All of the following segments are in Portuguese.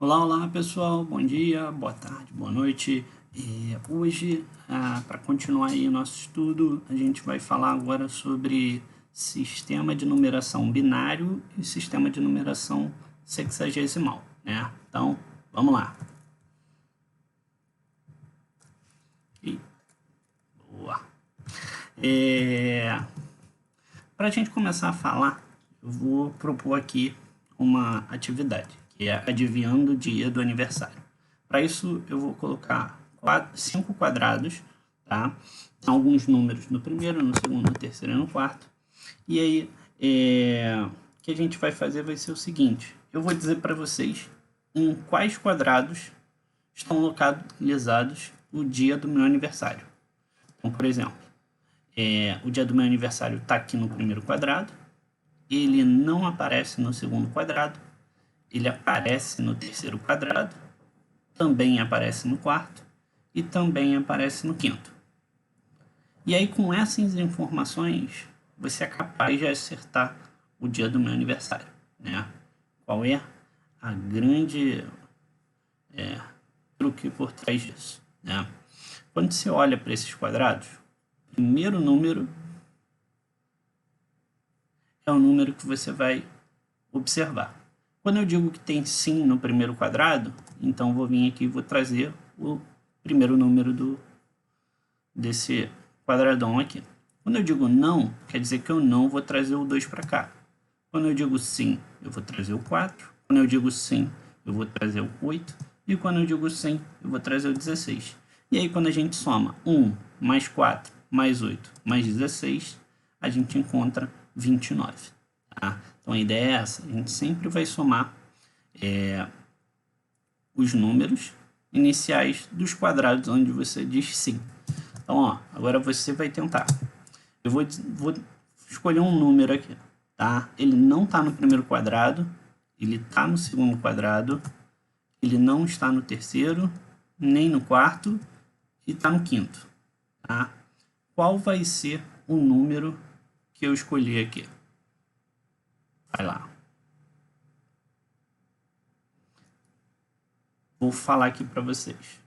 Olá, olá pessoal, bom dia, boa tarde, boa noite. Hoje, para continuar aí o nosso estudo, a gente vai falar agora sobre sistema de numeração binário e sistema de numeração sexagesimal, né? Então, vamos lá. Boa. Para a gente começar a falar, eu vou propor aqui uma atividade, que é adivinhando o dia do aniversário. Para isso, eu vou colocar 5 quadrados, tá? Alguns números no primeiro, no segundo, no terceiro e no quarto. E aí, o que a gente vai fazer vai ser o seguinte: eu vou dizer para vocês em quais quadrados estão localizados o dia do meu aniversário. Então, por exemplo, o dia do meu aniversário está aqui no primeiro quadrado, ele não aparece no segundo quadrado, ele aparece no terceiro quadrado, também aparece no quarto e também aparece no quinto. E aí, com essas informações, você é capaz de acertar o dia do meu aniversário, né? Qual é a grande truque por trás disso, né? Quando você olha para esses quadrados, o primeiro número é o número que você vai observar. Quando eu digo que tem sim no primeiro quadrado, então vou vir aqui e vou trazer o primeiro número desse quadradão aqui. Quando eu digo não, quer dizer que eu não vou trazer o 2 para cá. Quando eu digo sim, eu vou trazer o 4. Quando eu digo sim, eu vou trazer o 8. E quando eu digo sim, eu vou trazer o 16. E aí, quando a gente soma 1 mais 4 mais 8 mais 16, a gente encontra 29. Tá? Então, a ideia é essa. A gente sempre vai somar os números iniciais dos quadrados onde você diz sim. Então, ó, agora você vai tentar. Eu vou escolher um número aqui, tá? Ele não está no primeiro quadrado, ele está no segundo quadrado, ele não está no terceiro, nem no quarto, e está no quinto, tá? Qual vai ser o número que eu escolhi aqui? Vai lá. Vou falar aqui para vocês.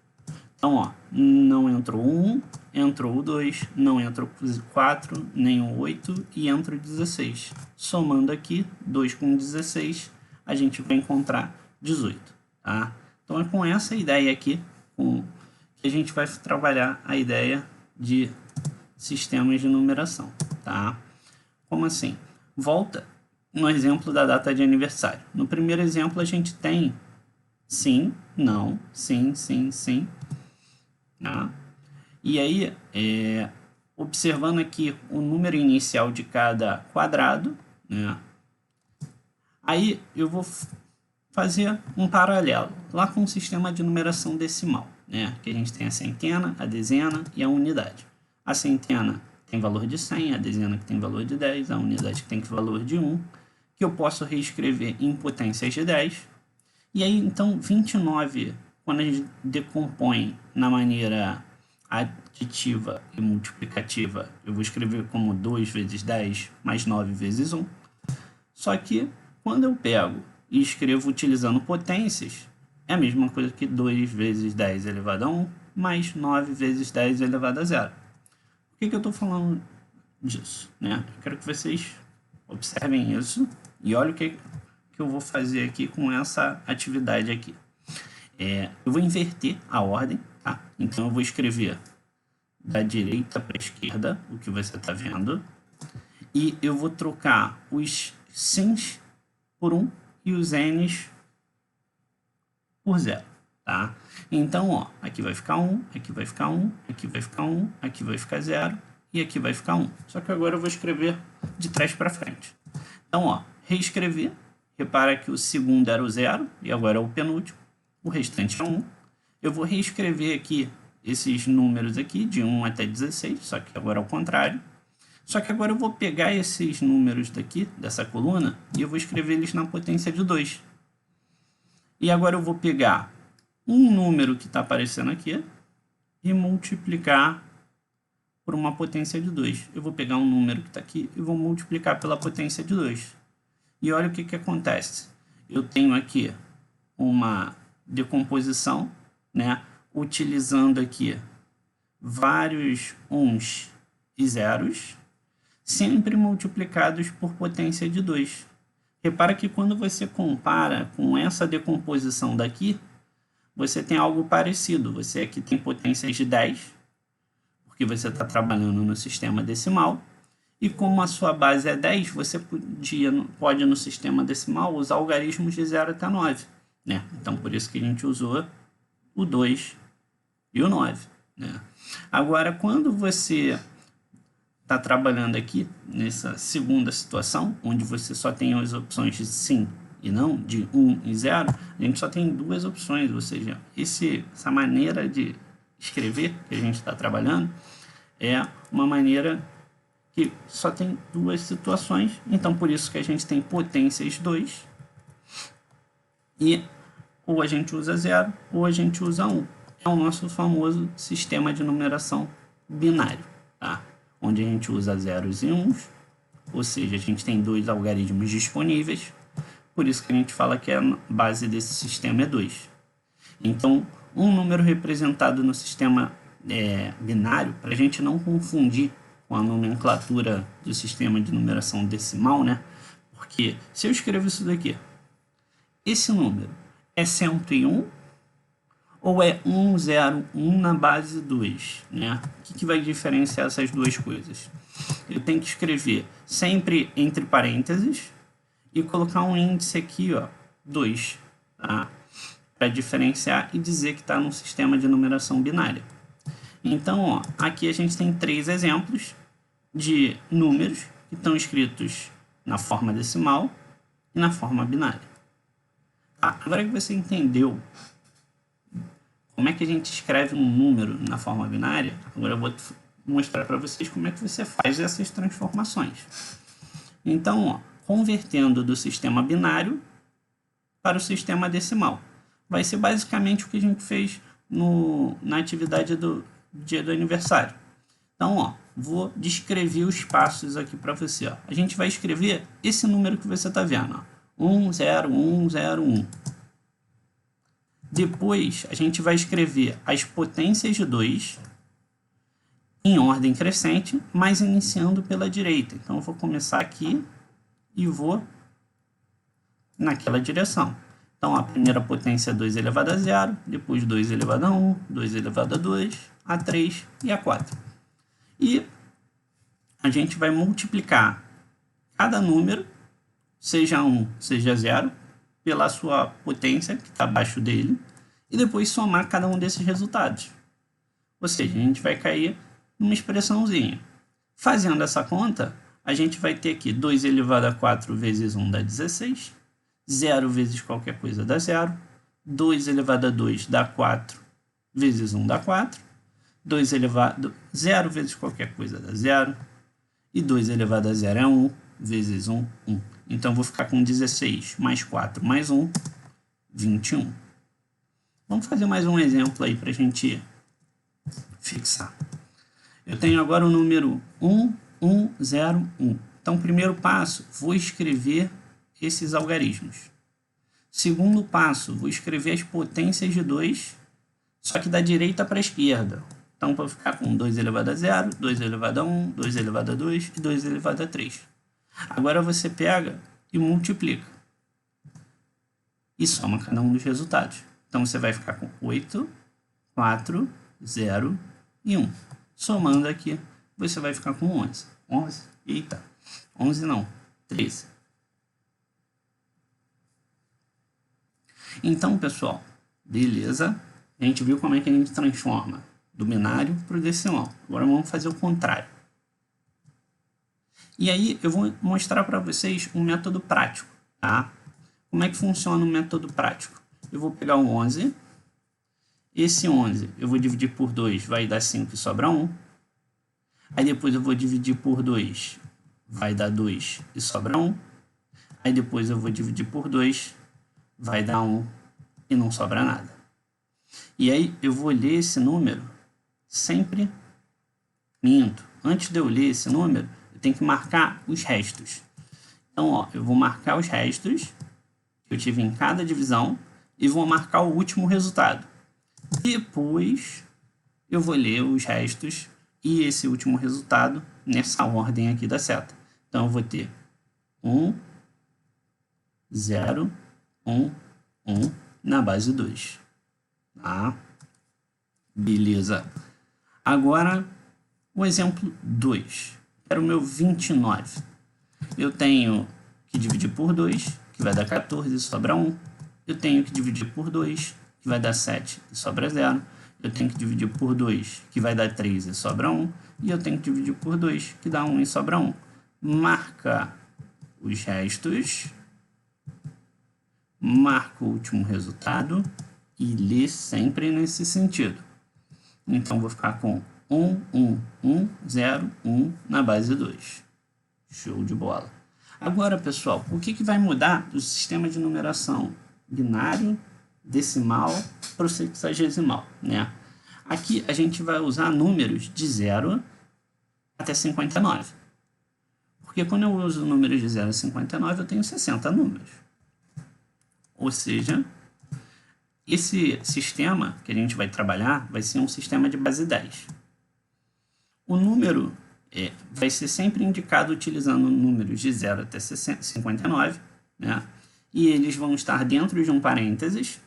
Então, ó, não entrou o 1, entrou o 2, não entrou o 4, nem o 8 e entra o 16. Somando aqui, 2 com 16, a gente vai encontrar 18, tá? Então, é com essa ideia aqui que a gente vai trabalhar a ideia de sistemas de numeração, tá? Como assim? Volta no exemplo da data de aniversário. No primeiro exemplo, a gente tem sim, não, sim, sim, sim. Tá? E aí, observando aqui o número inicial de cada quadrado, né? Aí eu vou fazer um paralelo lá com o sistema de numeração decimal, né? Que a gente tem a centena, a dezena e a unidade. A centena tem valor de 100, a dezena que tem valor de 10, a unidade que tem valor de 1, que eu posso reescrever em potências de 10. E aí, então, 29, quando a gente decompõe na maneira aditiva e multiplicativa, eu vou escrever como 2 vezes 10 mais 9 vezes 1. Só que, quando eu pego e escrevo utilizando potências, é a mesma coisa que 2 vezes 10 elevado a 1 mais 9 vezes 10 elevado a 0. Por que eu estou falando disso, né? Eu quero que vocês observem isso e olhem o que eu vou fazer aqui com essa atividade aqui. Eu vou inverter a ordem, tá? Então, eu vou escrever da direita para a esquerda, o que você está vendo, e eu vou trocar os sims por 1 e os n's por 0, tá? Então, ó, aqui vai ficar 1, aqui vai ficar 1, aqui vai ficar 1, aqui vai ficar 0 e aqui vai ficar 1. Só que agora eu vou escrever de trás para frente. Então, ó, reescrever. Repara que o segundo era o 0 e agora é o penúltimo. O restante é 1. Eu vou reescrever aqui esses números aqui, de 1 até 16, só que agora é o contrário. Só que agora eu vou pegar esses números daqui, dessa coluna, e eu vou escrever eles na potência de 2. E agora eu vou pegar um número que está aparecendo aqui e multiplicar por uma potência de 2. Eu vou pegar um número que está aqui e vou multiplicar pela potência de 2. E olha o que acontece. Eu tenho aqui uma decomposição, né, utilizando aqui vários uns e zeros, sempre multiplicados por potência de 2. Repara que quando você compara com essa decomposição daqui, você tem algo parecido. Você aqui tem potências de 10, porque você está trabalhando no sistema decimal, e como a sua base é 10, você pode no sistema decimal usar algarismos de 0 até 9. Né? Então, por isso que a gente usou o 2 e o 9. Né? Agora, quando você está trabalhando aqui nessa segunda situação, onde você só tem as opções de sim e não, de 1 e 0, a gente só tem duas opções, ou seja, essa maneira de escrever que a gente está trabalhando é uma maneira que só tem duas situações, então por isso que a gente tem potências 2, e ou a gente usa 0 ou a gente usa 1. É o nosso famoso sistema de numeração binário, tá? Onde a gente usa zeros e uns, ou seja, a gente tem dois algarismos disponíveis, por isso que a gente fala que a base desse sistema é 2. Então, um número representado no sistema binário, para a gente não confundir com a nomenclatura do sistema de numeração decimal, né? Porque se eu escrevo isso daqui, esse número é 101 ou é 101 na base 2, né? O que vai diferenciar essas duas coisas? Eu tenho que escrever sempre entre parênteses e colocar um índice aqui, ó, 2, tá? Para diferenciar e dizer que está num sistema de numeração binária. Então, ó, aqui a gente tem 3 exemplos de números que estão escritos na forma decimal e na forma binária. Tá? Agora que você entendeu como é que a gente escreve um número na forma binária, agora eu vou mostrar para vocês como é que você faz essas transformações. Então, ó, convertendo do sistema binário para o sistema decimal. Vai ser basicamente o que a gente fez na atividade do dia do aniversário. Então, ó, vou descrever os passos aqui para você. Ó. A gente vai escrever esse número que você está vendo. Ó. 10101. Depois, a gente vai escrever as potências de 2 em ordem crescente, mas iniciando pela direita. Então, eu vou começar aqui e vou naquela direção. Então, a primeira potência é 2 elevado a 0, depois 2 elevado a 1, 2 elevado a 2, a 3 e a 4. E a gente vai multiplicar cada número, seja 1, seja 0, pela sua potência, que está abaixo dele, e depois somar cada um desses resultados. Ou seja, a gente vai cair numa expressãozinha. Fazendo essa conta, a gente vai ter aqui 2 elevado a 4 vezes 1 dá 16, 0 vezes qualquer coisa dá 0, 2 elevado a 2 dá 4 vezes 1 dá 4, 0 vezes qualquer coisa dá 0, e 2 elevado a 0 é 1, vezes 1, 1. Então, eu vou ficar com 16 mais 4 mais 1, 21. Vamos fazer mais um exemplo aí para a gente fixar. Eu tenho agora o número 1101. Então, primeiro passo, vou escrever esses algarismos. Segundo passo, vou escrever as potências de 2, só que da direita para a esquerda. Então, vou ficar com 2 elevado a 0, 2 elevado a 1, 2 elevado a 2 e 2 elevado a 3. Agora você pega e multiplica. E soma cada um dos resultados. Então, você vai ficar com 8, 4, 0 e 1. Somando aqui, você vai ficar com 11. 11? Eita, 11 não, 13. Então, pessoal, beleza? A gente viu como é que a gente transforma do binário para o decimal. Agora vamos fazer o contrário. E aí eu vou mostrar para vocês um método prático, tá? Como é que funciona o método prático? Eu vou pegar o 11. Esse 11 eu vou dividir por 2, vai dar 5 e sobra 1. Aí depois eu vou dividir por 2, vai dar 2 e sobra 1. Aí depois eu vou dividir por 2, vai dar 1 e não sobra nada. E aí eu vou ler esse número sempre minto. Antes de eu ler esse número, eu tenho que marcar os restos. Então, ó, eu vou marcar os restos que eu tive em cada divisão e vou marcar o último resultado. Depois, eu vou ler os restos e esse último resultado nessa ordem aqui da seta. Então, eu vou ter 1, 0, 1, 1 na base 2. Tá? Beleza. Agora, o exemplo 2. Era o meu 29. Eu tenho que dividir por 2, que vai dar 14 e sobra 1. Eu tenho que dividir por 2, que vai dar 7 e sobra 0. Eu tenho que dividir por 2, que vai dar 3 e sobra 1. E eu tenho que dividir por 2, que dá 1 e sobra 1. Marca os restos, marca o último resultado e lê sempre nesse sentido. Então, vou ficar com 1, 1, 1, 0, 1 na base 2. Show de bola. Agora, pessoal, o que vai mudar do sistema de numeração binário, decimal para o sexagesimal, né? Aqui a gente vai usar números de 0 até 59. Porque quando eu uso números de 0 a 59, eu tenho 60 números. Ou seja, esse sistema que a gente vai trabalhar vai ser um sistema de base 10. O número vai ser sempre indicado utilizando números de 0 até 59, né? E eles vão estar dentro de um parênteses.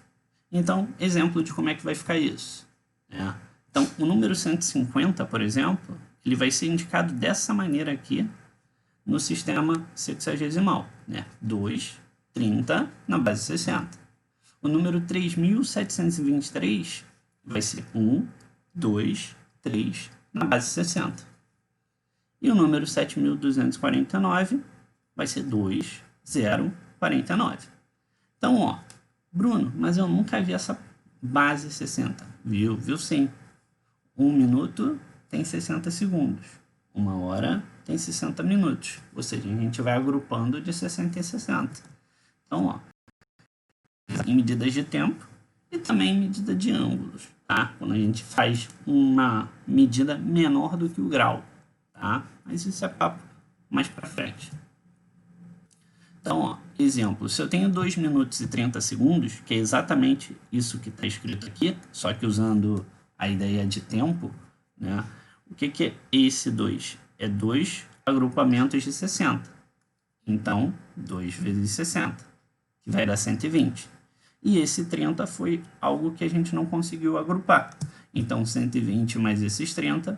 Então, exemplo de como é que vai ficar isso, né? Então, o número 150, por exemplo, ele vai ser indicado dessa maneira aqui no sistema sexagesimal, né? 2, 30 na base 60. O número 3.723 vai ser 1, 2, 3 na base 60. E o número 7.249 vai ser 2, 0, 49. Então, ó, Bruno, mas eu nunca vi essa base 60. Viu sim. 1 minuto tem 60 segundos. 1 hora tem 60 minutos. Ou seja, a gente vai agrupando de 60 em 60. Então, ó, em medidas de tempo e também em medida de ângulos, tá? Quando a gente faz uma medida menor do que o grau, tá? Mas isso é papo mais para frente. Então, ó, exemplo, se eu tenho 2 minutos e 30 segundos, que é exatamente isso que está escrito aqui, só que usando a ideia de tempo, né? O que é esse 2? É 2 agrupamentos de 60. Então, 2 vezes 60, que vai dar 120. E esse 30 foi algo que a gente não conseguiu agrupar. Então, 120 mais esses 30,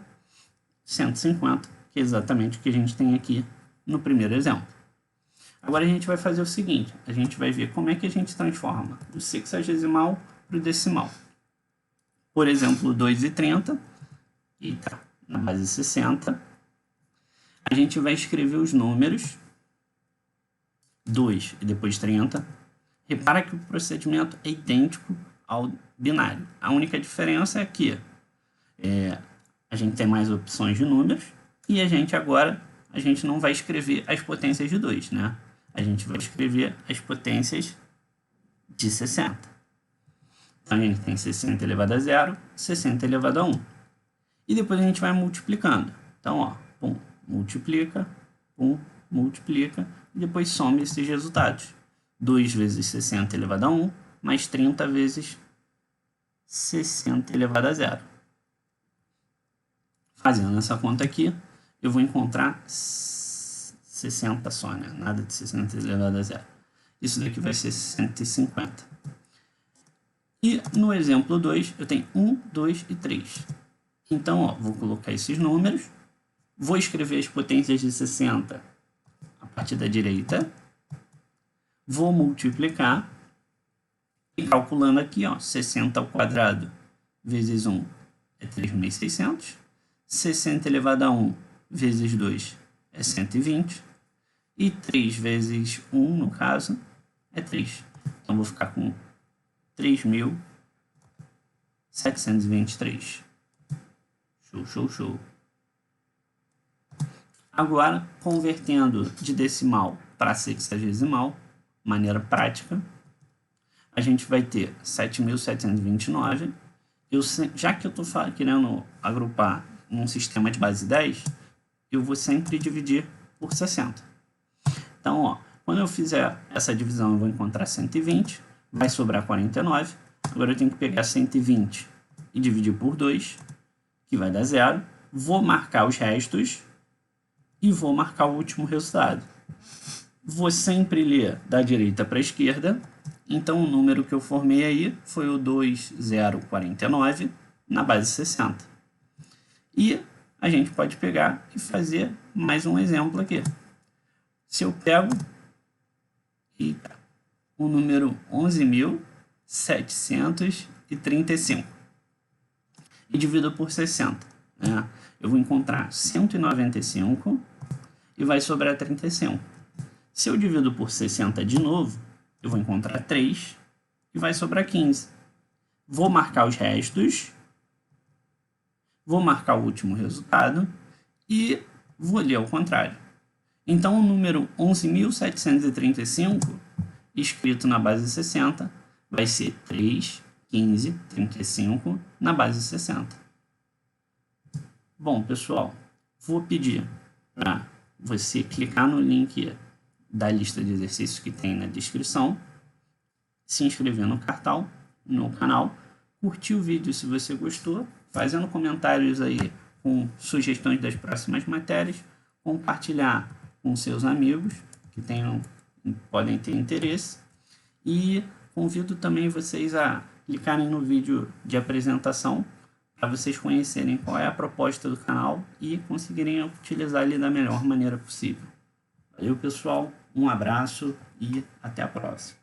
150, que é exatamente o que a gente tem aqui no primeiro exemplo. Agora a gente vai fazer o seguinte, a gente vai ver como é que a gente transforma do sexagesimal para o decimal. Por exemplo, 2 e 30, e tá na base 60, a gente vai escrever os números 2 e depois 30. Repara que o procedimento é idêntico ao binário. A única diferença é que a gente tem mais opções de números e a gente não vai escrever as potências de 2, né? A gente vai escrever as potências de 60. Então, a gente tem 60 elevado a 0, 60 elevado a 1. E depois a gente vai multiplicando. Então, ó, pum, multiplica, e depois soma esses resultados. 2 vezes 60 elevado a 1, mais 30 vezes 60 elevado a 0. Fazendo essa conta aqui, eu vou encontrar 60 só, né? Nada de 60 elevado a 0. Isso daqui vai ser 150. E no exemplo 2, eu tenho 1, 2 e 3. Então, ó, vou colocar esses números, vou escrever as potências de 60 a partir da direita, vou multiplicar e calculando aqui, ó, 60 ao quadrado vezes 1 é 3.600, 60 elevado a 1 vezes 2 é 120, e 3 vezes 1, no caso, é 3. Então, vou ficar com 3.723. Show. Agora, convertendo de decimal para sexagesimal, maneira prática, a gente vai ter 7.729. Já que eu estou querendo agrupar num sistema de base 10, eu vou sempre dividir por 60. Então, ó, quando eu fizer essa divisão, eu vou encontrar 120. vai sobrar 49. Agora eu tenho que pegar 120 e dividir por 2, que vai dar 0. Vou marcar os restos e vou marcar o último resultado. Vou sempre ler da direita para a esquerda. Então, o número que eu formei aí foi o 2049 na base 60. E a gente pode pegar e fazer mais um exemplo aqui. Se eu pego o número 11.735 e divido por 60, né? Eu vou encontrar 195 e vai sobrar 35. Se eu divido por 60 de novo, eu vou encontrar 3 e vai sobrar 15. Vou marcar os restos, vou marcar o último resultado e vou ler ao contrário. Então, o número 11.735, escrito na base 60, vai ser 3, 15, 35 na base 60. Bom, pessoal, vou pedir para você clicar no link da lista de exercícios que tem na descrição, se inscrever no canal, curtir o vídeo se você gostou, fazendo comentários aí com sugestões das próximas matérias, compartilhar com seus amigos que podem ter interesse, e convido também vocês a clicarem no vídeo de apresentação para vocês conhecerem qual é a proposta do canal e conseguirem utilizar ele da melhor maneira possível. Valeu, pessoal, um abraço e até a próxima.